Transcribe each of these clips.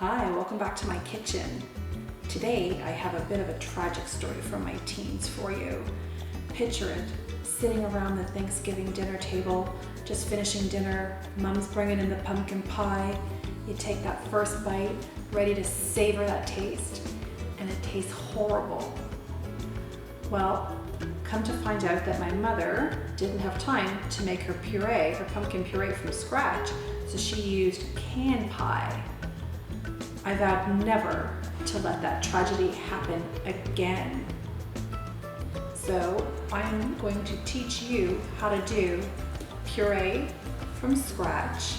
Hi, welcome back to my kitchen. Today I have a bit of a tragic story from my teens for you. Picture it, sitting around the Thanksgiving dinner table, just finishing dinner, mom's bringing in the pumpkin pie, you take that first bite, ready to savor that taste, and it tastes horrible. Well, come to find out that my mother didn't have time to make her puree, her pumpkin puree from scratch, so she used canned pie. I vowed never to let that tragedy happen again. So I'm going to teach you how to do puree from scratch.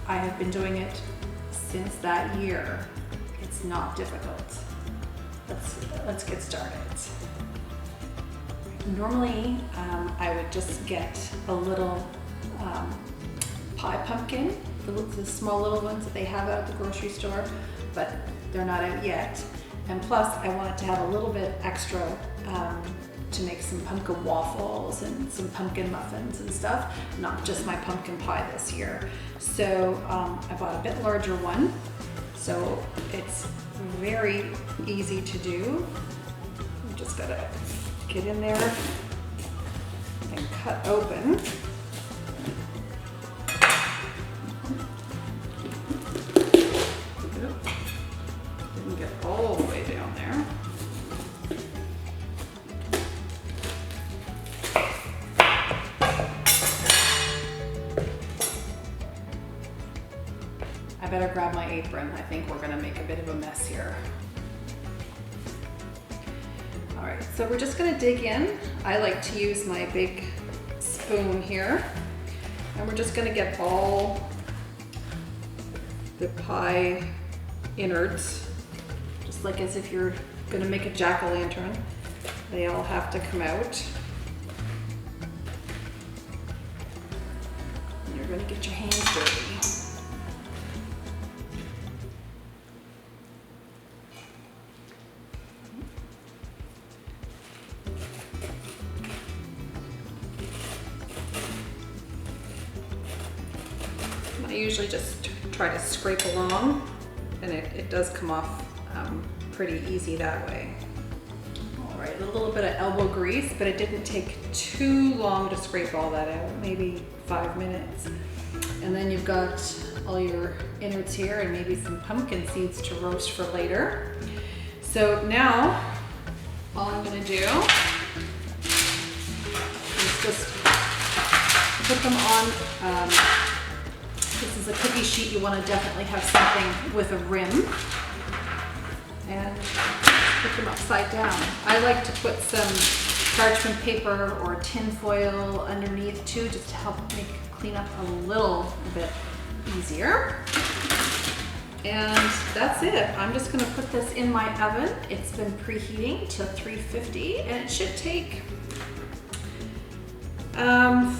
I have been doing it since that year. It's not difficult. Let's get started. Normally, I would just get a little pie pumpkin, the small little ones that they have out at the grocery store, but they're not out yet. And plus, I wanted to have a little bit extra to make some pumpkin waffles and some pumpkin muffins and stuff, not just my pumpkin pie this year. So I bought a bit larger one, so it's very easy to do. You just gotta get in there and cut open. Didn't get all the way down there. I better grab my apron. I think we're gonna make a bit of a mess here. All right, so we're just gonna dig in. I like to use my big spoon here, and we're just gonna get all the pie innards, just like as if you're gonna make a jack-o'-lantern. They all have to come out. And you're gonna get your hands dirty. I usually just try to scrape along, and it does come off pretty easy that way. All right, a little bit of elbow grease, but it didn't take too long to scrape all that out, maybe 5 minutes. And then you've got all your innards here and maybe some pumpkin seeds to roast for later. So now, all I'm gonna do is just put them on. This is a cookie sheet. You want to definitely have something with a rim, and put them upside down. I like to put some parchment paper or tin foil underneath too, just to help make cleanup a little bit easier. And that's it. I'm just going to put this in my oven. It's been preheating to 350, and it should take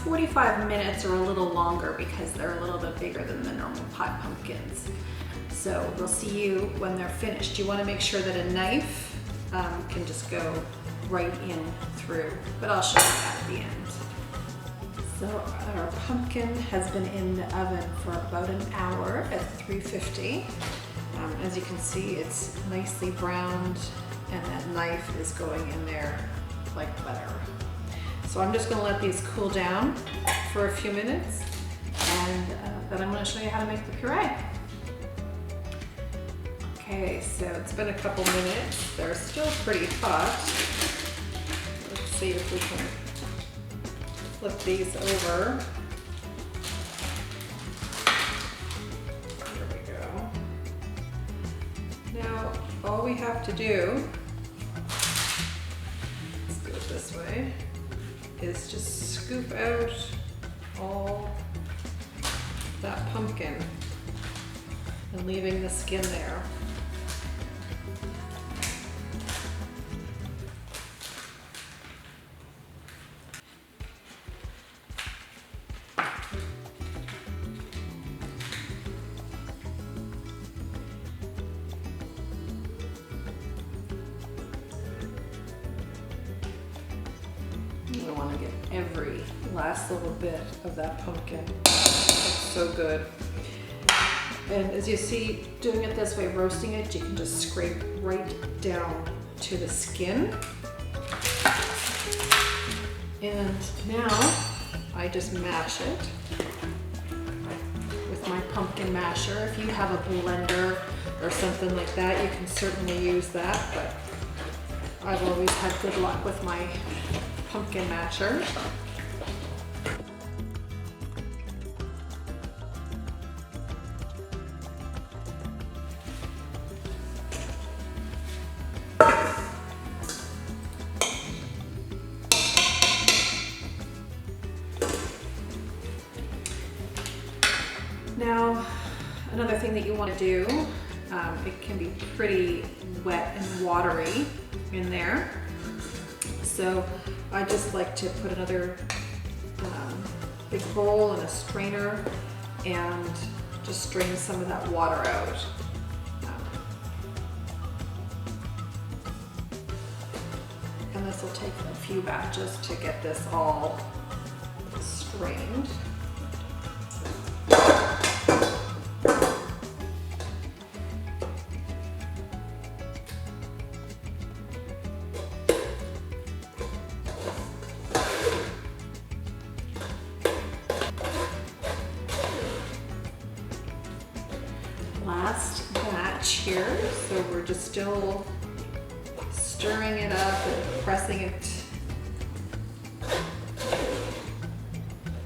45 minutes or a little longer because they're a little bit bigger than the normal pie pumpkins. So we'll see you when they're finished. You want to make sure that a knife can just go right in through, but I'll show you that at the end. So our pumpkin has been in the oven for about an hour at 350. As you can see, it's nicely browned, and that knife is going in there like butter. So I'm just going to let these cool down for a few minutes, and then I'm going to show you how to make the puree. Okay, so it's been a couple minutes. They're still pretty hot. Let's see if we can flip these over. There we go. Now, all we have to do, let's do it this way, is just scoop out all that pumpkin and leaving the skin there. I want to get every last little bit of that pumpkin. It's so good. And as you see, doing it this way, roasting it, you can just scrape right down to the skin. And now I just mash it with my pumpkin masher. If you have a blender or something like that, you can certainly use that, but I've always had good luck with my pumpkin masher. Now, another thing that you want to do, it can be pretty wet and watery in there. So I just like to put another big bowl and a strainer and just strain some of that water out. And this will take a few batches to get this all strained. Last batch here, so we're just still stirring it up and pressing it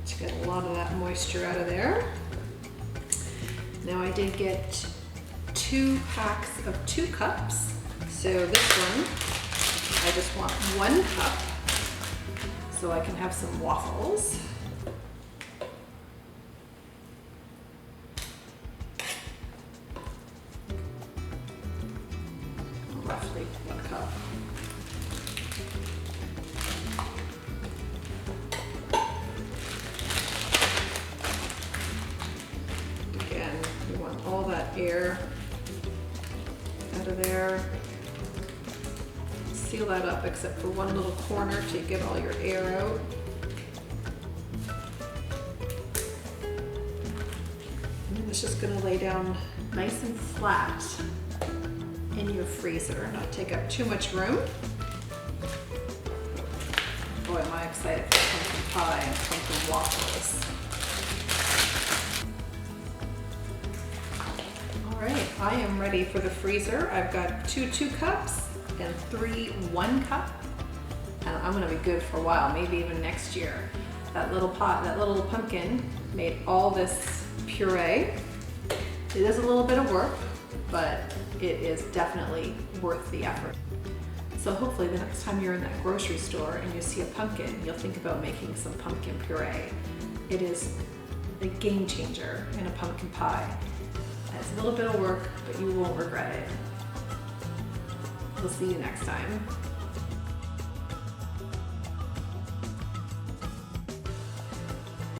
to get a lot of that moisture out of there. Now I did get 2 packs of 2 cups, so this one I just want 1 cup so I can have some waffles. Roughly 1 cup. Again, we want all that air out of there. Seal that up except for one little corner to get all your air out. And it's just going to lay down nice and flat in your freezer, not take up too much room. Boy, am I excited for pumpkin pie and pumpkin waffles. All right, I am ready for the freezer. I've got 2 cups and 3 1 cup. And I'm gonna be good for a while, maybe even next year. That little pot, that little pumpkin made all this puree. It is a little bit of work, but it is definitely worth the effort. So hopefully the next time you're in that grocery store and you see a pumpkin, you'll think about making some pumpkin puree. It is a game changer in a pumpkin pie. It's a little bit of work, but you won't regret it. We'll see you next time.